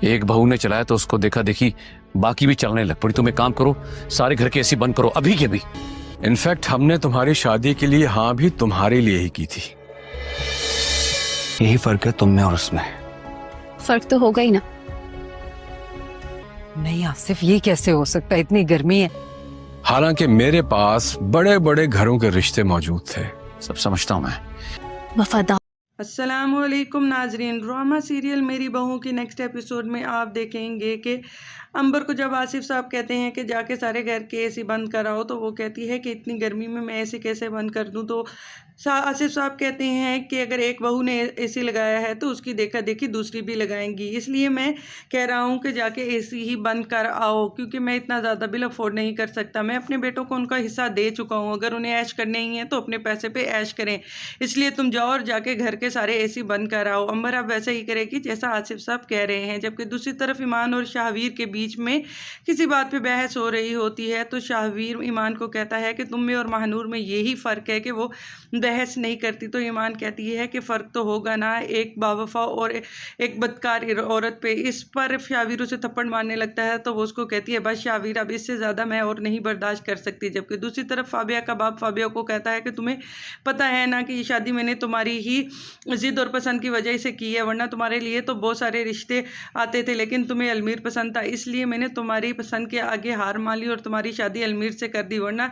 एक बहू ने चलाया तो उसको देखा देखी बाकी भी चलने लग पड़ी। तुम एक काम करो, सारे घर के एसी बंद करो अभी के अभी। इनफैक्ट हमने तुम्हारी शादी के लिए हाँ भी तुम्हारे लिए ही की थी। यही फर्क है तुम में और उसमें। फर्क तो होगा ही ना। नहीं आसिफ, ये कैसे हो सकता है? इतनी गर्मी है। हालांकि मेरे पास बड़े बड़े घरों के रिश्ते मौजूद थे। सब समझता हूं मैं। वफादार। अस्सलामुअलैकुम नाजरीन, ड्रामा सीरियल मेरी बहू की नेक्स्ट एपिसोड में आप देखेंगे कि अंबर को जब आसिफ साहब कहते हैं कि जाके सारे घर के एसी बंद कराओ, तो वो कहती है कि इतनी गर्मी में मैं एसी कैसे बंद कर दूं। तो आसिफ साहब कहते हैं कि अगर एक बहू ने एसी लगाया है तो उसकी देखा देखी दूसरी भी लगाएंगी, इसलिए मैं कह रहा हूं कि जाके एसी ही बंद कर आओ, क्योंकि मैं इतना ज़्यादा बिल अफोर्ड नहीं कर सकता। मैं अपने बेटों को उनका हिस्सा दे चुका हूँ, अगर उन्हें ऐश करने ही है तो अपने पैसे पे ऐश करें, इसलिए तुम जाओ और जाके घर के सारे एसी बंद कराओ। अंबर अब वैसे ही करेगी जैसा आसिफ साहब कह रहे हैं। जबकि दूसरी तरफ ईमान और शाहवीर के बीच में किसी बात पे बहस हो रही होती है, तो शाहवीर ईमान को कहता है कि तुम में और महानूर में यही फ़र्क है कि वो बहस नहीं करती। तो ईमान कहती है कि फ़र्क तो होगा ना, एक बावफा और एक बदकार औरत पे। इस पर शाहवीर उसे थप्पड़ मारने लगता है, तो वो उसको कहती है बस शाहवीर, अब इससे ज़्यादा मैं और नहीं बर्दाश्त कर सकती। जबकि दूसरी तरफ फाबिया का बाप फाबिया को कहता है कि तुम्हें पता है ना कि ये शादी मैंने तुम्हारी ही ज़िद और पसंद की वजह से की है, वरना तुम्हारे लिए तो बहुत सारे रिश्ते आते थे, लेकिन तुम्हें अलमीर पसंद था, इसलिए मैंने तुम्हारी पसंद के आगे हार मान ली और तुम्हारी शादी अलमीर से कर दी, वरना